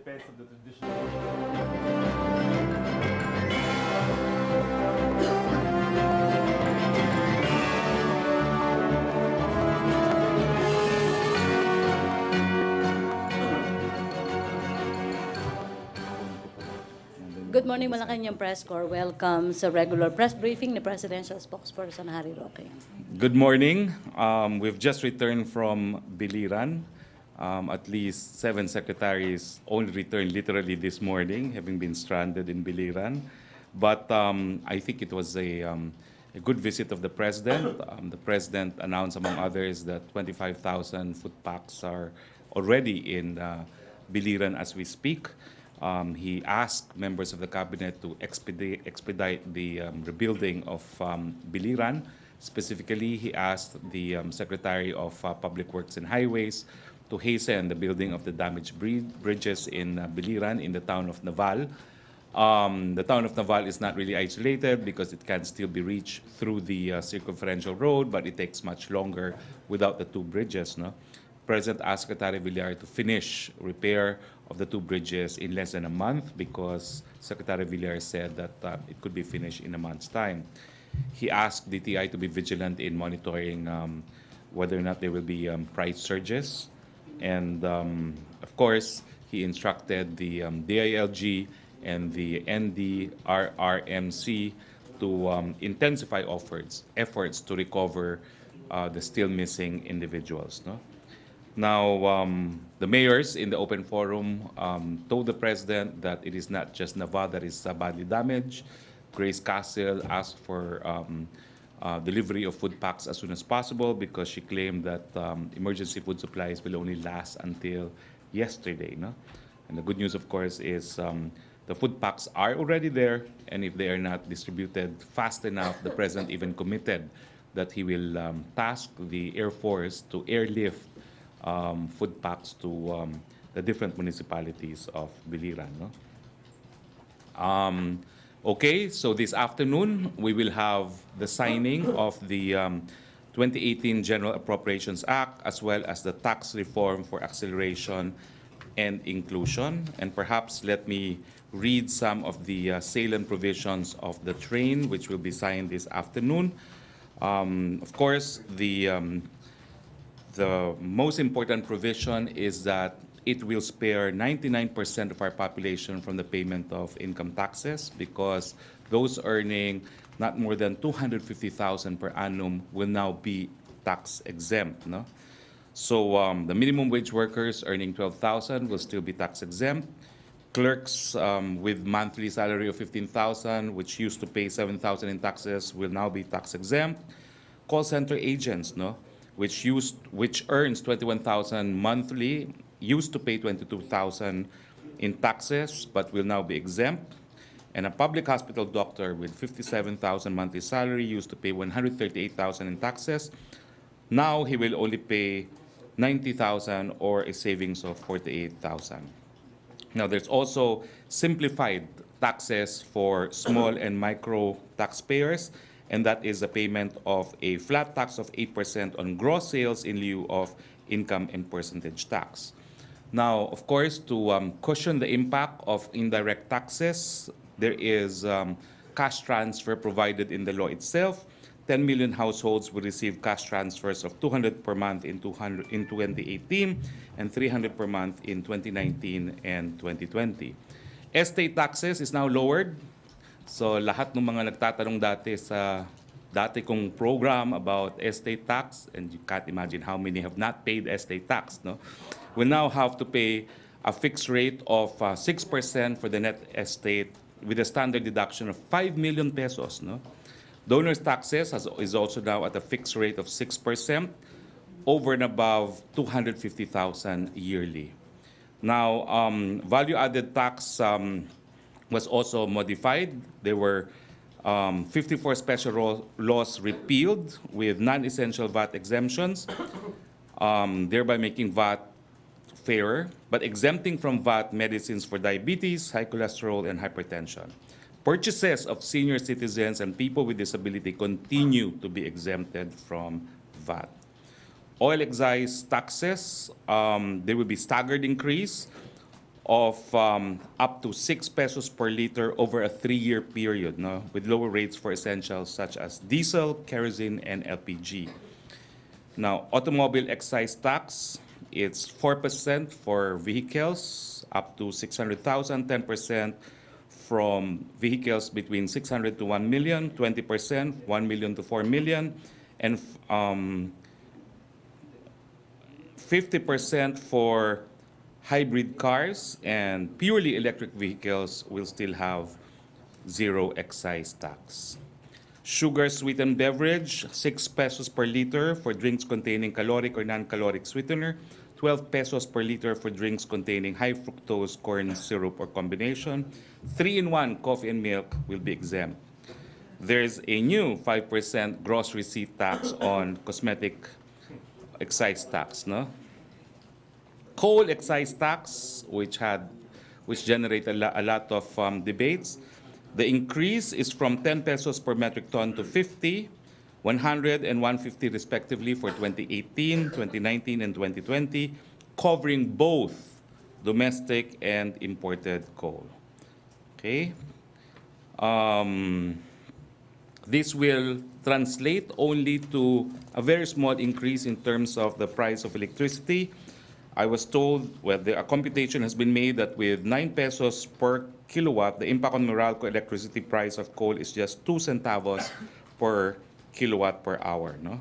defense of the traditional. Good morning, Malacañang Press Corps. Welcome sa regular press briefing ni Presidential Spokesperson Harry Roque. Good morning. We've just returned from Biliran. At least 7 secretaries only returned literally this morning, having been stranded in Biliran. But I think it was a good visit of the president. The president announced, among others, that 25,000 food packs are already in Biliran as we speak. He asked members of the cabinet to expedite the rebuilding of Biliran. Specifically, he asked the Secretary of Public Works and Highways to hasten the building of the damaged bridges in Biliran in the town of Naval. The town of Naval is not really isolated because it can still be reached through the circumferential road, but it takes much longer without the two bridges. No? President asked Secretary Villar to finish repair of the two bridges in less than a month because Secretary Villar said that it could be finished in a month's time. He asked DTI to be vigilant in monitoring whether or not there will be price surges. And of course, he instructed the DILG and the NDRRMC to intensify efforts to recover the still missing individuals. No? Now, the mayors in the open forum told the president that it is not just Naval that is badly damaged. Grace Castle asked for delivery of food packs as soon as possible because she claimed that emergency food supplies will only last until yesterday. No? And the good news, of course, is the food packs are already there, and if they are not distributed fast enough, the president even committed that he will task the Air Force to airlift food packs to the different municipalities of Biliran. No? Okay, so this afternoon we will have the signing of the 2018 General Appropriations Act as well as the Tax Reform for Acceleration and Inclusion. And perhaps let me read some of the salient provisions of the train which will be signed this afternoon. Of course, the most important provision is that it will spare 99% of our population from the payment of income taxes because those earning not more than 250,000 per annum will now be tax exempt. No? So the minimum wage workers earning 12,000 will still be tax exempt. Clerks with monthly salary of 15,000, which used to pay 7,000 in taxes, will now be tax exempt. Call center agents, no? which earns 21,000 monthly, used to pay 22,000 in taxes, but will now be exempt. And a public hospital doctor with 57,000 monthly salary used to pay 138,000 in taxes. Now he will only pay 90,000 or a savings of 48,000. Now there's also simplified taxes for small and micro taxpayers, and that is the payment of a flat tax of 8% on gross sales in lieu of income and percentage tax. Now, of course, to cushion the impact of indirect taxes, there is cash transfer provided in the law itself. 10 million households will receive cash transfers of 200 per month in 2018 and 300 per month in 2019 and 2020. Estate taxes is now lowered. So lahat ng mga nagtatanong dati sa dati kong program about estate tax, and you can't imagine how many have not paid estate tax, no? Will now have to pay a fixed rate of 6% for the net estate with a standard deduction of 5 million pesos. No? Donors' taxes is also now at a fixed rate of 6% over and above 250,000 yearly. Now, value-added tax was also modified. There were 54 special laws repealed with non-essential VAT exemptions, thereby making VAT fairer, but exempting from VAT medicines for diabetes, high cholesterol, and hypertension. Purchases of senior citizens and people with disability continue to be exempted from VAT. Oil excise taxes, there will be staggered increase of up to 6 pesos per liter over a 3-year period, no, with lower rates for essentials such as diesel, kerosene, and LPG. Now, automobile excise tax, it's 4% for vehicles up to 600,000, 10% from vehicles between 600 to 1 million, 20%, 1 million to 4 million, and 50% for hybrid cars, and purely electric vehicles will still have 0 excise tax. Sugar sweetened beverage, 6 pesos per liter for drinks containing caloric or non-caloric sweetener, 12 pesos per liter for drinks containing high fructose corn syrup or combination. 3-in-1 coffee and milk will be exempt. There's a new 5% gross receipt tax on cosmetic excise tax, no? Coal excise tax, which generated a lot of debates. The increase is from 10 pesos per metric ton to 50, 100, and 150 respectively for 2018, 2019, and 2020, covering both domestic and imported coal. Okay? This will translate only to a very small increase in terms of the price of electricity. I was told, well, a computation has been made that with 9 pesos per kilowatt, the impact on Meralco electricity price of coal is just 2 centavos per kilowatt per hour, no?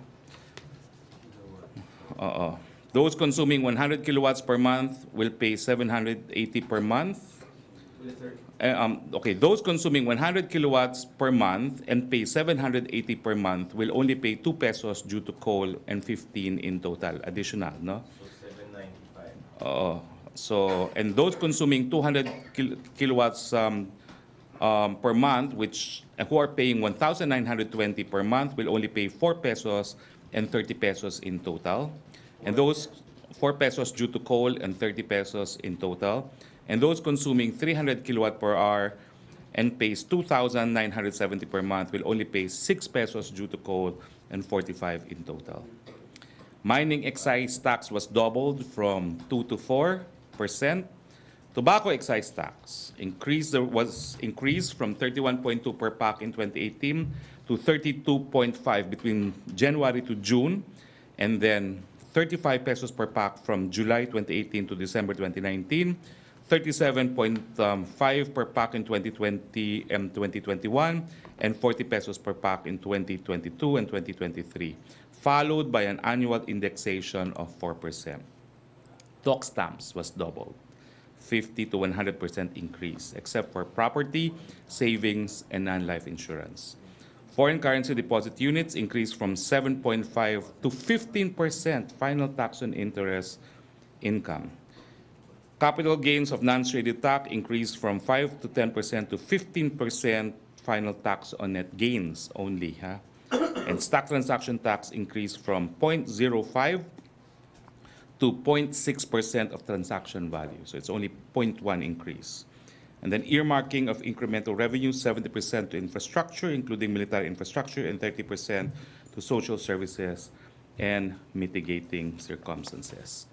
Those consuming 100 kilowatts per month will pay 780 per month. Okay, those consuming 100 kilowatts per month and pay 780 per month will only pay 2 pesos due to coal and 15 in total additional, no? And those consuming 200 kilowatts per month, who are paying 1,920 per month, will only pay 4 pesos and 30 pesos in total. And those 4 pesos due to coal and 30 pesos in total. And those consuming 300 kilowatt per hour and pays 2,970 per month will only pay 6 pesos due to coal and 45 in total. Mining excise tax was doubled from 2 to 4%. Tobacco excise tax was increased from 31.2 per pack in 2018 to 32.5 between January to June, and then 35 pesos per pack from July 2018 to December 2019, 37.5 per pack in 2020 and 2021, and 40 pesos per pack in 2022 and 2023, followed by an annual indexation of 4%. Doc stamps was doubled, 50 to 100% increase, except for property, savings, and non-life insurance. Foreign currency deposit units increased from 7.5 to 15% final tax on interest income. Capital gains of non-traded tax increased from 5 to 10% to 15% final tax on net gains only. And stock transaction tax increased from 0.05 to 0.6% of transaction value. So it's only 0.1 increase. And then earmarking of incremental revenue, 70% to infrastructure, including military infrastructure, and 30% to social services and mitigating circumstances.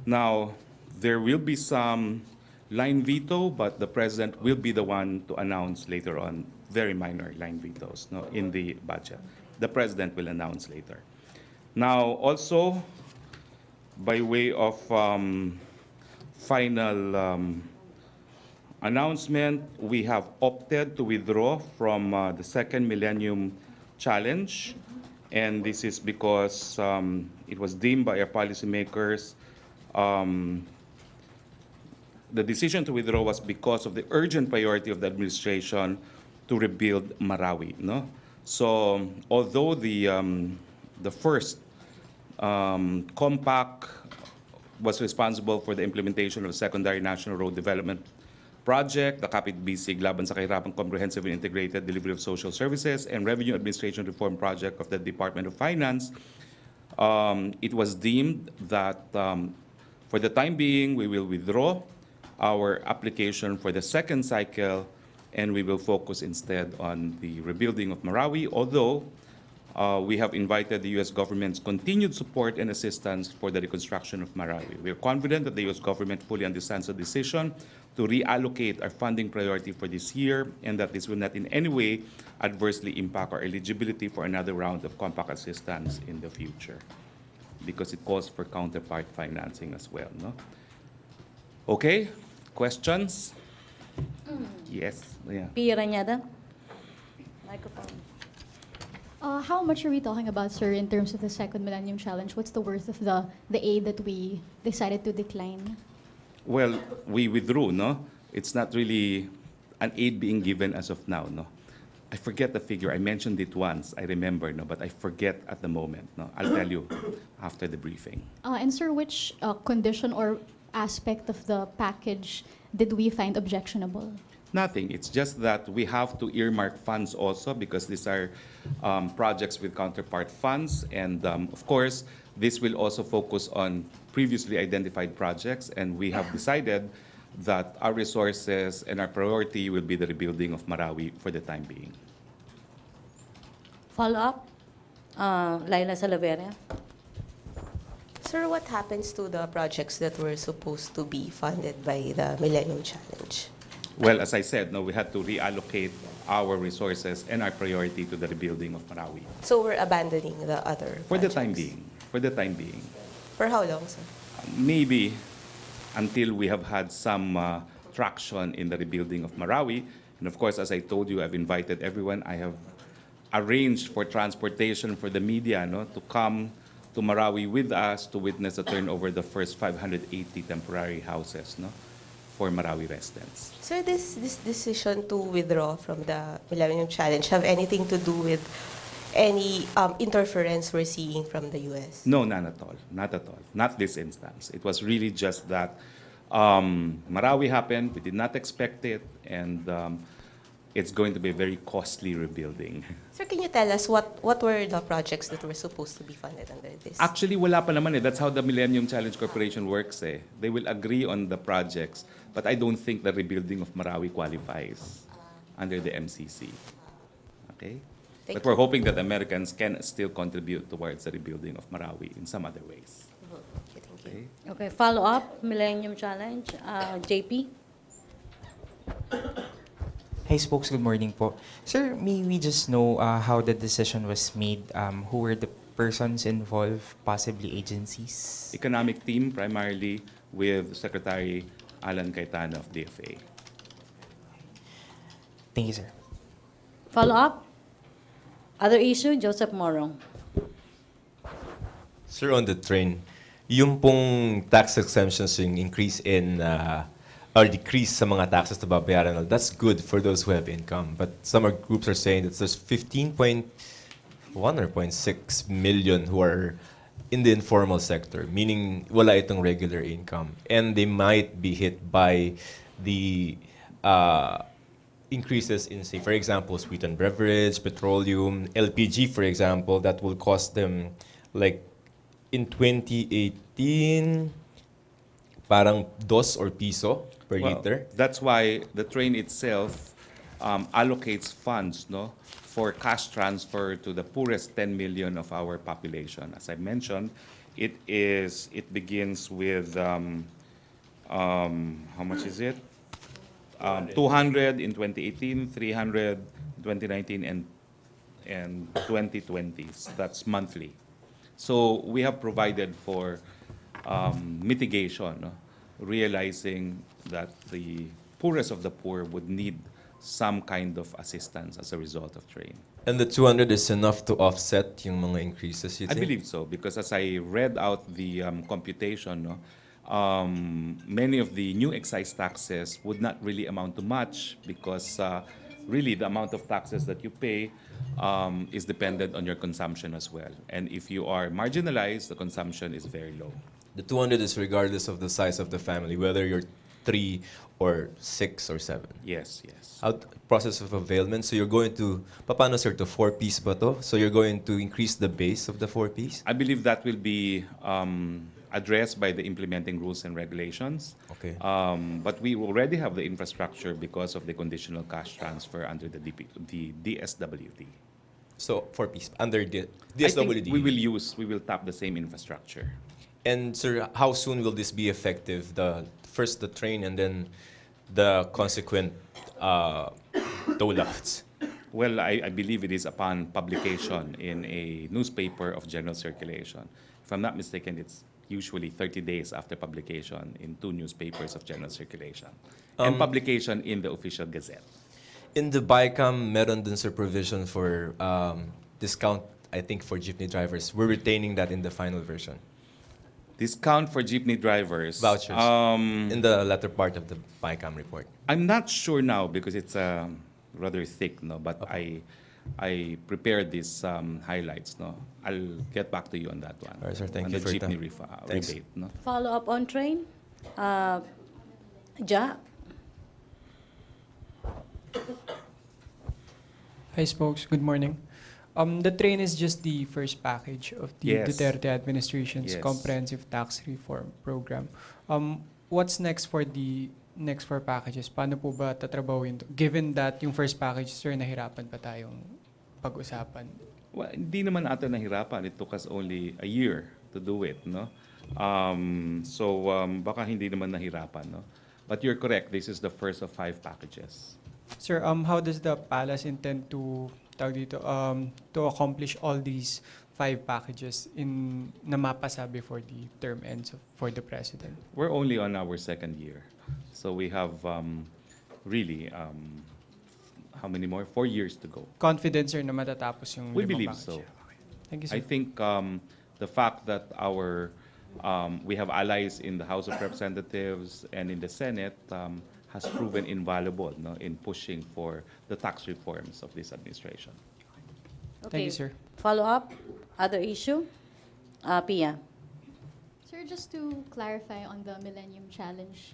Now, there will be some line veto, but the President will be the one to announce later on very minor line vetoes, no, in the budget. The President will announce later. Now, also, by way of final announcement, we have opted to withdraw from the second Millennium Challenge, and this is because it was deemed by our policymakers. The decision to withdraw was because of the urgent priority of the administration to rebuild Marawi. No? So, although the first compact was responsible for the implementation of the secondary national road development project, the Kapit Bisig Laban sa Kahirapang Comprehensive and Integrated Delivery of Social Services, and Revenue Administration Reform Project of the Department of Finance, it was deemed that for the time being, we will withdraw our application for the second cycle, and we will focus instead on the rebuilding of Marawi, although We have invited the U.S. government's continued support and assistance for the reconstruction of Marawi. We are confident that the U.S. government fully understands the decision to reallocate our funding priority for this year and that this will not in any way adversely impact our eligibility for another round of compact assistance in the future, because it calls for counterpart financing as well. No? Okay, questions? Yes. Yeah. Pia Rañada. Microphone. How much are we talking about, sir, in terms of the second Millennium Challenge? What's the worth of the aid that we decided to decline? Well, we withdrew, no? It's not really an aid being given as of now, no? I forget the figure. I mentioned it once, I remember, no? But I forget at the moment, no? I'll tell you after the briefing. And sir, which condition or aspect of the package did we find objectionable? Nothing. It's just that we have to earmark funds also because these are projects with counterpart funds. And of course, this will also focus on previously identified projects. And we have decided that our resources and our priority will be the rebuilding of Marawi for the time being. Follow-up. Laila Salaveria. Sir, what happens to the projects that were supposed to be funded by the Millennium Challenge? Well, as I said, no, we had to reallocate our resources and our priority to the rebuilding of Marawi. So we're abandoning the other For the time projects? being. For the time being. For how long, sir? Maybe until we have had some traction in the rebuilding of Marawi. And of course, as I told you, I've invited everyone. I have arranged for transportation for the media, no, to come to Marawi with us to witness the turnover of the first 580 temporary houses, no, for Marawi residents. Sir, this decision to withdraw from the Millennium Challenge have anything to do with any interference we're seeing from the U.S.? No, none at all. Not at all. Not this instance. It was really just that Marawi happened. We did not expect it, and it's going to be a very costly rebuilding. Sir, can you tell us what were the projects that were supposed to be funded under this? Actually, wala pa naman eh. That's how the Millennium Challenge Corporation works eh. They will agree on the projects, but I don't think the rebuilding of Marawi qualifies under the MCC. Okay? Thank But we're hoping that Americans can still contribute towards the rebuilding of Marawi in some other ways. Okay, thank you. Okay? Okay, follow-up. Millennium Challenge. JP. Hey, Spokes, good morning po. Sir, may we just know how the decision was made? Who were the persons involved, possibly agencies? Economic team, primarily with Secretary Alan Cayetano of DFA. Thank you, sir. Follow-up. Other issue, Joseph Morong. Sir, on the train, yung pong tax exemptions, yung increase in or decrease sa mga taxes na babayaran, that's good for those who have income. But some groups are saying that there's 15.1 or 0.6 million who are in the informal sector, meaning wala itong regular income. And they might be hit by the increases in, say, for example, sweetened beverage, petroleum, LPG, for example, that will cost them, like, in 2018, parang dos or piso per liter. That's why the train itself allocates funds, no, for cash transfer to the poorest 10 million of our population. As I mentioned, it begins with how much is it? 200 in 2018, 300 in 2019, and 2020. That's monthly. So we have provided for mitigation, no? Realizing that the poorest of the poor would need some kind of assistance as a result of train. And the 200 is enough to offset yung mga increases, you I think? believe so, because as I read out the computation, no, many of the new excise taxes would not really amount to much because really the amount of taxes that you pay is dependent on your consumption as well. And if you are marginalized, the consumption is very low. The 200 is regardless of the size of the family, whether you're 3 or 6 or 7. Yes, yes. Process of availment. So you're going to, paano sir, to 4-piece ba to? So you're going to increase the base of the 4-piece? I believe that will be addressed by the implementing rules and regulations. Okay. But we already have the infrastructure because of the conditional cash transfer under the DSWD. So for peace, under I DSWD. think we will tap the same infrastructure. And sir, how soon will this be effective? First the train and then the consequent toll outs. Well, I believe it is upon publication in a newspaper of general circulation. If I'm not mistaken, it's usually 30 days after publication in 2 newspapers of general circulation. And publication in the official gazette. In the BICAM, meron din sir provision for discount, I think, for jeepney drivers. We're retaining that in the final version. Discount for jeepney drivers. Vouchers. In the latter part of the BICAM report. I'm not sure now because it's rather thick, no. But Okay. I prepared these highlights, no. I'll get back to you on that one. All right, sir. Thank on you the for your jeepney time. Thanks. rebate, no. Follow up on train? Ja? Hi, Spokes. Good morning. The train is just the first package of the Yes. Duterte administration's Yes. comprehensive tax reform program. What's next for the next 4 packages? Paano po ba tatrabawin to? Given that yung first package, sir, nahirapan pa tayong pag-usapan. Well, hindi naman ata nahirapan. It took us only a year to do it, no? Baka hindi naman nahirapan, no? But you're correct. This is the first of 5 packages. Sir, how does the palace intend to to accomplish all these 5 packages na mapasa before the term ends for the president? We're only on our 2nd year. So we have really, how many more? 4 years to go. Confident, sir, na matatapos yung We 5 believe package? so. Thank you, sir. I think the fact that we have allies in the House of Representatives and in the Senate has proven invaluable, no, in pushing for the tax reforms of this administration. Thank you, sir. Follow up? Other issue? Pia? Sir, just to clarify on the Millennium Challenge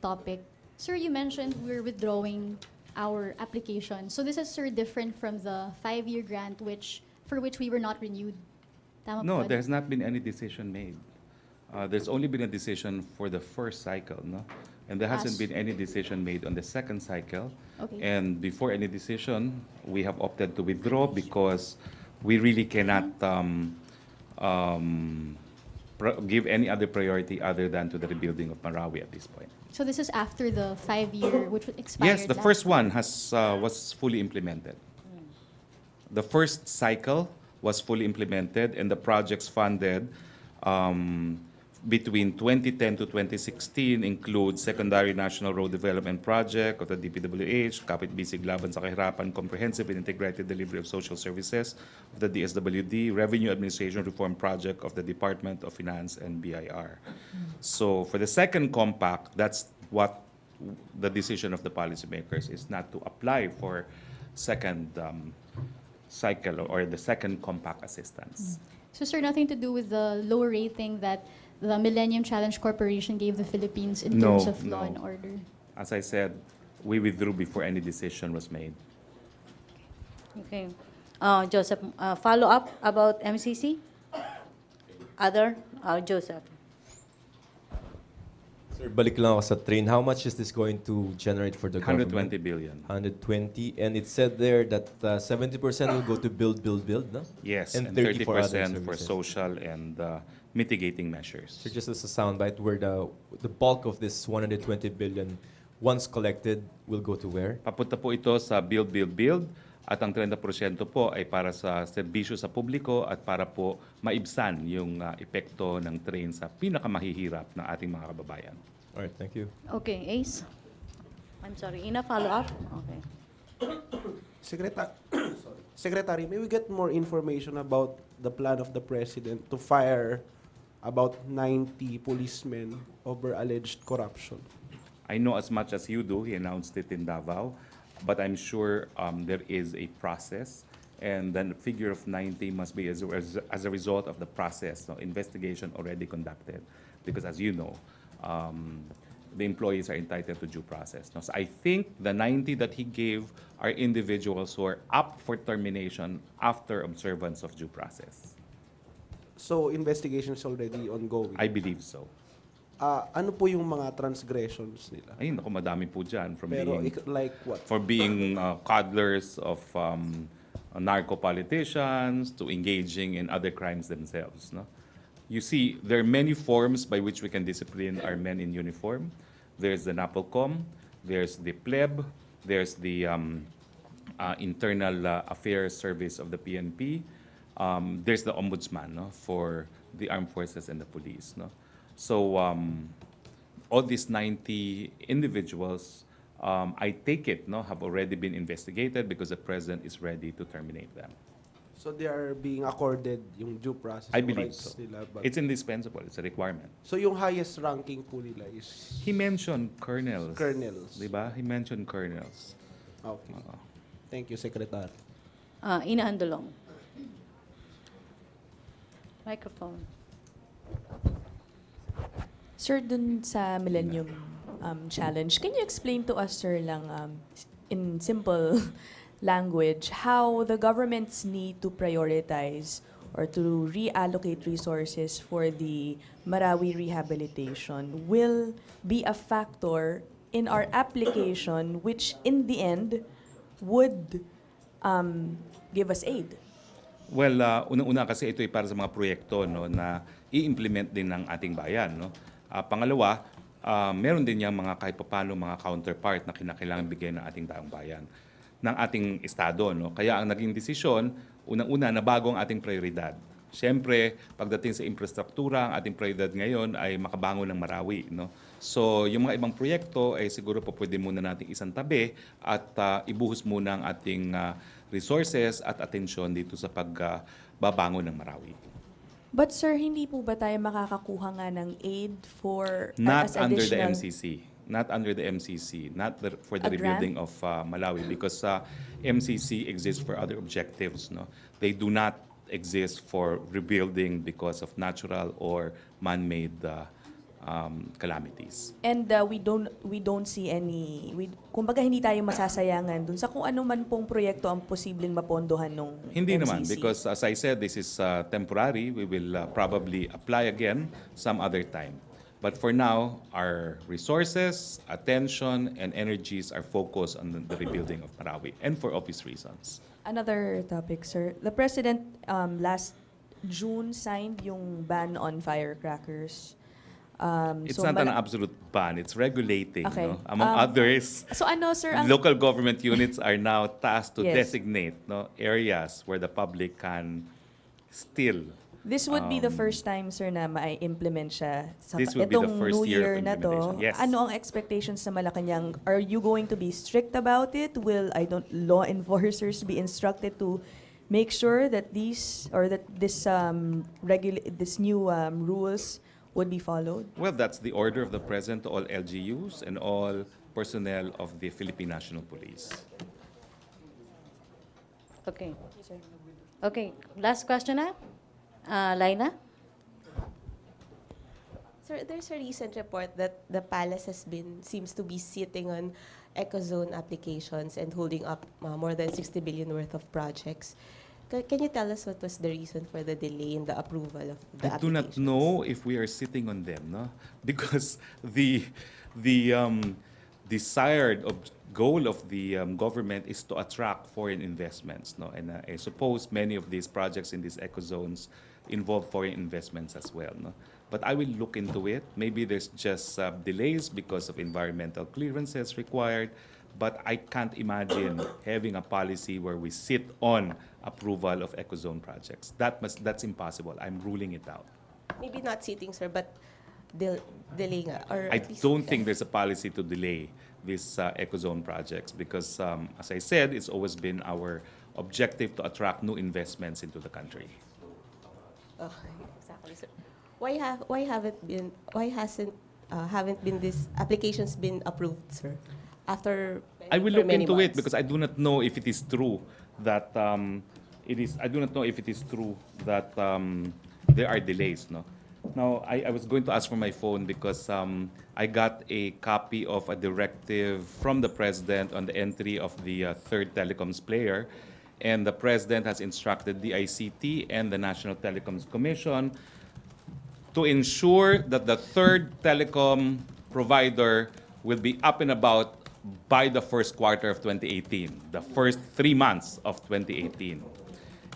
topic, sir, you mentioned we're withdrawing our application. So this is, sir, different from the 5-year grant for which we were not renewed. Tama No, po ba? there has not been any decision made. There's only been a decision for the first cycle, no? And there hasn't been any decision made on the second cycle. Okay. And before any decision, we have opted to withdraw because we really cannot give any other priority other than to the rebuilding of Marawi at this point. So this is after the 5-year, which expired Yes, the last first one was fully implemented. The first cycle was fully implemented, and the projects funded between 2010 to 2016 include Secondary National Road Development Project of the DPWH, Kapit Bisig Laban sa Kahirapan, Comprehensive and Integrated Delivery of Social Services of the DSWD, Revenue Administration Reform Project of the Department of Finance and BIR. So for the second compact, that's what the decision of the policymakers is, not to apply for second cycle or the second compact assistance. So, sir, nothing to do with the low rating that the Millennium Challenge Corporation gave the Philippines in terms of law and order? As I said, we withdrew before any decision was made. Okay. Joseph, follow up about MCC? Other? Joseph. Sir, balik lang ako sa train. How much is this going to generate for the 120 government? billion. 120. And it said there that 70% will go to build, no? Yes, and 30 for other 30% for services. social and mitigating measures. So just as a soundbite, where the bulk of this 120 billion, once collected, will go to where? Papunta po ito sa build, at ang 30% po ay para sa serbisyo sa publiko at para po maibsan yung epekto ng train sa pinakamahihirap ng ating mga kababayan. All right, thank you. Okay, Ace? I'm sorry, Ina, follow up? Okay. Secretary, may we get more information about the plan of the President to fire about 90 policemen over alleged corruption? I know as much as you do. He announced it in Davao. But I'm sure there is a process. And then the figure of 90 must be as a result of the process, no, investigation already conducted. Because as you know, the employees are entitled to due process. No? So I think the 90 that he gave are individuals who are up for termination after observance of due process. So, investigation is already ongoing. I believe so. Ano po yung mga transgressions nila? Ayun, ako madami po dyan. Pero, like what? For being coddlers of narco politicians to engaging in other crimes themselves. No? You see, there are many forms by which we can discipline our men in uniform. There's the NAPOLCOM, there's the pleb, there's the Internal Affairs Service of the PNP, there's the Ombudsman, no, for the armed forces and the police. No? So all these 90 individuals, I take it, no, have already been investigated because the president is ready to terminate them. So they are being accorded yung due process I of believe rights so. nila. But, It's indispensable. It's a requirement. so yung highest ranking po nila is He mentioned colonels. colonels. Diba? He mentioned colonels. Okay. Thank you, Secretary. Ina Andolong. Microphone. Sir, dun sa Millennium Challenge, can you explain to us, sir, lang in simple language, how the governments need to prioritize or to reallocate resources for the Marawi rehabilitation will be a factor in our application, which in the end would give us aid? Well, unang-una kasi ito ay para sa mga proyekto, no, na i-implement din ng ating bayan. No? Pangalawa, meron din yung mga kahit papano mga counterpart na kinakailangan bigyan ng ating taong bayan, ng ating estado. No? Kaya ang naging desisyon, unang-una na bago ang ating prioridad. Siyempre, pagdating sa infrastruktura, ang ating prioridad ngayon ay makabangon ng Marawi. No? So, yung mga ibang proyekto ay siguro po pwede muna nating isang tabi at ibuhos muna ang ating resources at atensyon dito sa pagbabangon ng Marawi. But sir, hindi po ba tayo makakakuha nga ng aid for Not as under the additional- MCC. Not under the MCC. Not for the A grant? rebuilding of Malawi. Because MCC exists for other objectives. No? They do not exist for rebuilding because of natural or man-made calamities. And we don't see any, kumbaga hindi tayo masasayangan dun sa kung ano man pong proyekto ang posibleng mapondohan ng Hindi MCC. naman, because as I said, this is temporary. We will probably apply again some other time. But for now, our resources, attention, and energies are focused on the rebuilding of Marawi, and for obvious reasons. Another topic, sir. The President last June signed yung ban on firecrackers. It's So not an mala- absolute ban. It's regulating. Okay. No? Among others, So ano, sir, ang local government units are now tasked to Yes. designate, no, areas where the public can still. this would be the first time, sir, na ma-implement siya sa This would be the itong first new year of year na to. implementation. Yes. Ano ang expectations sa Malacañang? Are you going to be strict about it? Will law enforcers be instructed to make sure that these or that this new rules would be followed? Well, that's the order of the President to all LGUs and all personnel of the Philippine National Police. Okay. Okay, last question na. Laina? Sir, there's a recent report that the palace seems to be sitting on ecozone applications and holding up more than 60 billion worth of projects. Can you tell us what was the reason for the delay in the approval of the I do not applications? know if we are sitting on them, no? Because the desired goal of the government is to attract foreign investments, no? And I suppose many of these projects in these ecozones involve foreign investments as well, no? But I will look into it. Maybe there's just delays because of environmental clearances required, but I can't imagine having a policy where we sit on approval of ecozone projects. That's impossible. I'm ruling it out. Maybe not sitting, sir, but delaying. Or I at least- don't think there's a policy to delay these ecozone projects because, as I said, it's always been our objective to attract new investments into the country. Oh, exactly, sir. Why haven't these applications been approved, sir? After I will for look many into it months? because I do not know if it is true that I do not know if it is true that there are delays. No. Now I was going to ask for my phone because I got a copy of a directive from the president on the entry of the third telecoms player, and the president has instructed the ICT and the National Telecoms Commission to ensure that the third telecom provider will be up and about by the first quarter of 2018, the first 3 months of 2018.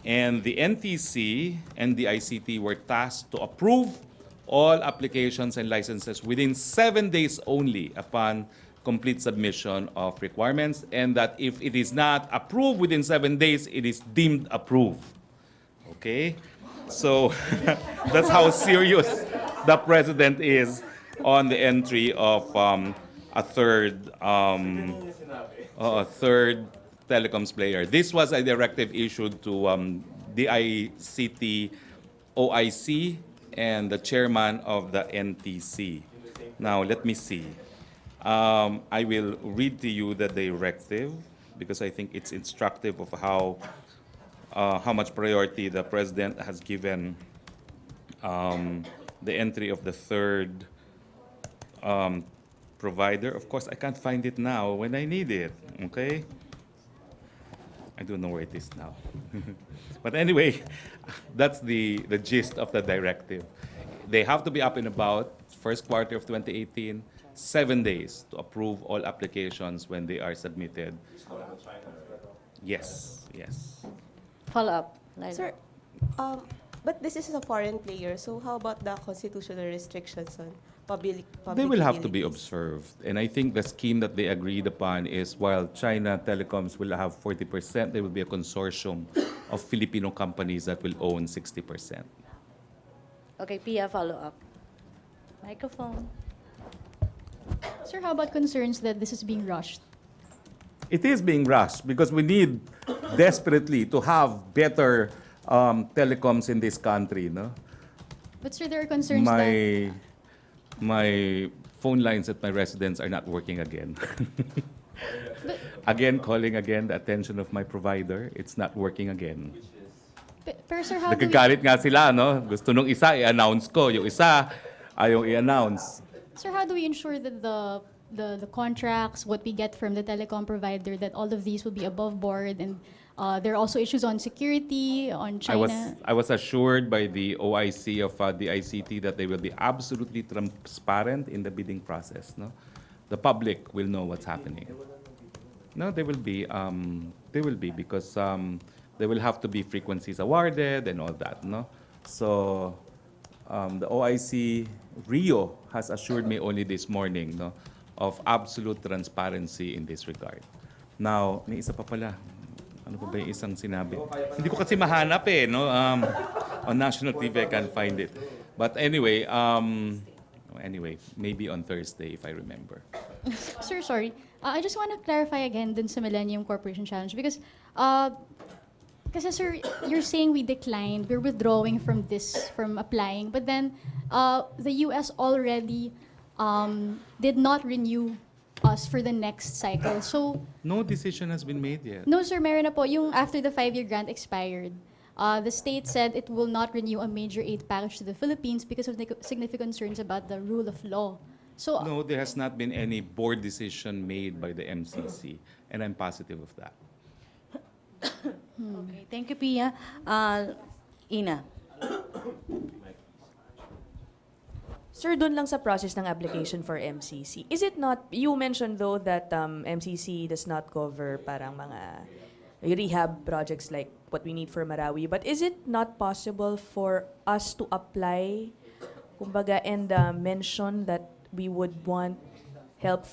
And the NTC and the ICT were tasked to approve all applications and licenses within 7 days only upon complete submission of requirements, and that if it is not approved within 7 days, it is deemed approved. Okay? So that's how serious the president is on the entry of a third telecoms player. This was a directive issued to the ICT OIC and the chairman of the NTC. Now, let me see. I will read to you the directive because I think it's instructive of how much priority the president has given the entry of the third provider. Of course, I can't find it now when I need it, okay? I don't know where it is now. But anyway, that's the gist of the directive. They have to be up and about first quarter of 2018, 7 days to approve all applications when they are submitted. Yes, yes. Follow up, Laila. Sir, but this is a foreign player, so how about the constitutional restrictions on public They will have to be utilities? observed. And I think the scheme that they agreed upon is while China Telecoms will have 40%, there will be a consortium of Filipino companies that will own 60%. Okay, Pia, follow up. Microphone. Sir, how about concerns that this is being rushed? It is being rushed because we need desperately to have better telecoms in this country. No? But sir, there are concerns that... My phone lines at my residence are not working again. Again, calling again the attention of my provider, it's not working again. Pero sir, how do we... Nagagalit nga sila, no? Gusto nung isa, i-announce ko. Yung isa, ayaw i-announce. Sir, how do we ensure that the contracts, what we get from the telecom provider, that all of these will be above board, and there are also issues on security, on China? I was assured by the OIC of the ICT that they will be absolutely transparent in the bidding process. No, the public will know what's happening. No, they will be because there will have to be frequencies awarded and all that. No, so the OIC Rio has assured me only this morning, no, of absolute transparency in this regard. Now, may isa pa pala. Ano pa ba yung isang sinabi? Hindi ko kasi mahanap eh, no? On national TV, I can't find it. But anyway, maybe on Thursday, if I remember. Sir, sorry. I just want to clarify again dun sa Millennium Corporation Challenge because kasi sir, you're saying we declined, we're withdrawing from applying, but then the US already did not renew us for the next cycle. So No decision has been made yet. no sir, meron na po yung after the 5-year grant expired. The state said it will not renew a major aid package to the Philippines because of significant concerns about the rule of law. So No, there has not been any board decision made by the MCC, and I'm positive of that. Okay, thank you, Pia. Ina. Sir, dun lang sa process ng application for MCC, is it not, you mentioned though that MCC does not cover parang mga rehab projects like what we need for Marawi, but is it not possible for us to apply, kumbaga, and mention that we would want help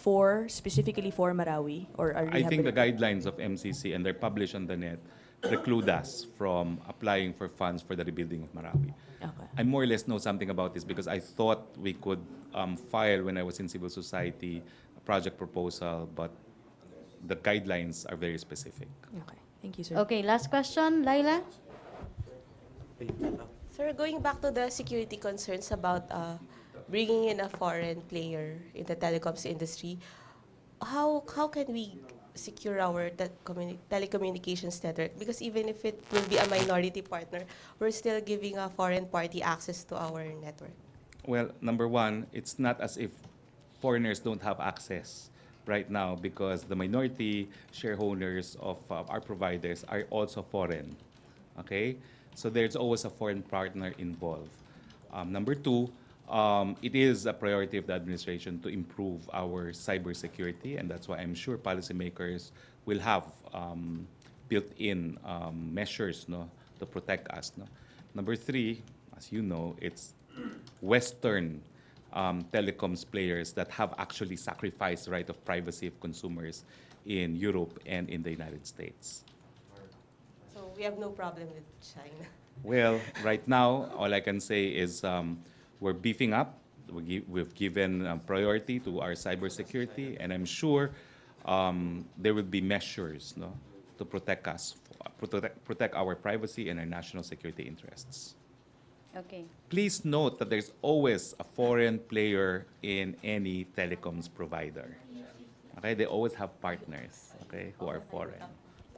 specifically for Marawi or a I think the rehabilitation? guidelines of MCC, and they're published on the net, preclude us from applying for funds for the rebuilding of Marawi. Okay. I more or less know something about this because I thought we could file when I was in civil society a project proposal, but the guidelines are very specific. Okay. Thank you, sir. Okay, last question, Laila. Sir, going back to the security concerns about bringing in a foreign player in the telecoms industry, how can we secure our telecommunications network? Because even if it will be a minority partner, we're still giving a foreign party access to our network. Well, number one, it's not as if foreigners don't have access right now because the minority shareholders of our providers are also foreign. Okay? So there's always a foreign partner involved. Number two, it is a priority of the administration to improve our cybersecurity, and that's why I'm sure policymakers will have built-in measures, no, to protect us. No? Number three, as you know, it's Western telecoms players that have actually sacrificed the right of privacy of consumers in Europe and in the United States. So we have no problem with China. Well, right now, all I can say is we're beefing up. We've given priority to our cybersecurity, and I'm sure there will be measures, no, to protect us, protect our privacy and our national security interests. Okay. Please note that there's always a foreign player in any telecoms provider. Okay, they always have partners, okay, who are foreign.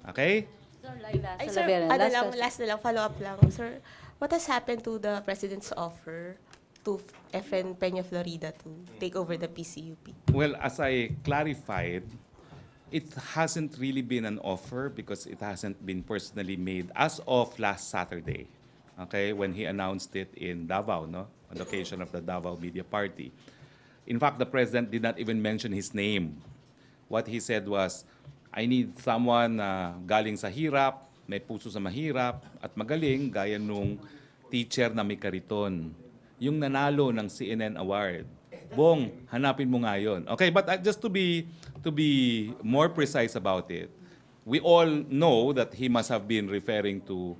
Okay? Sir, Laila Ay, sir, Salaveran, ano last lang, question. last na lang, follow-up lang. Sir, what has happened to the President's offer to FN Peña Florida to take over the PCUP? Well, as I clarified, it hasn't really been an offer because it hasn't been personally made as of last Saturday, okay, when he announced it in Davao, no, on the occasion of the Davao Media Party. In fact, the president did not even mention his name. What he said was, I need someone na galing sa hirap, may puso sa mahirap, at magaling gaya nung teacher na may kariton. Yung nanalo ng CNN Award. Bong, hanapin mo nga yun. Okay, but just to be more precise about it, we all know that he must have been referring to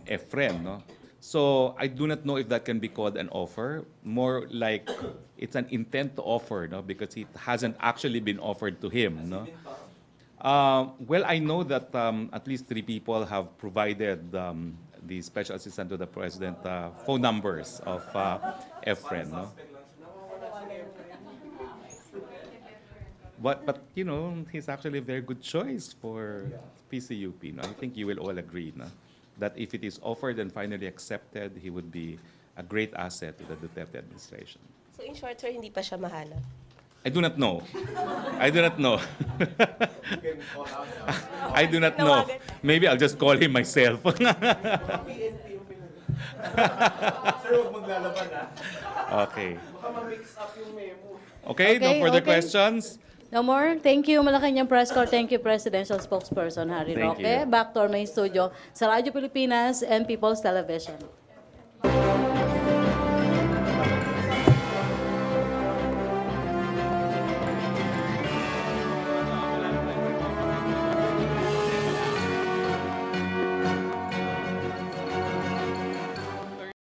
Efren, no? So I do not know if that can be called an offer. More like it's an intent to offer, no? Because it hasn't actually been offered to him, no? Well, I know that at least 3 people have provided the special assistant to the president phone numbers of Efren, no? But you know, he's actually a very good choice for PCUP. No? I think you will all agree, no? That if it is offered and finally accepted, he would be a great asset to the Duterte administration. So in short, sir, hindi pa siya mahanap. I do not know. I do not know. I do not know. Maybe I'll just call him myself. Sir, huwag maglalaban Okay. Baka ma-mix up yung memo. Okay, no Okay, further okay. questions? No more. Thank you, Malacañang Press Corps. Thank you, Presidential Spokesperson Harry Thank Roque. you. Back to our main studio sa Radyo Pilipinas and People's Television.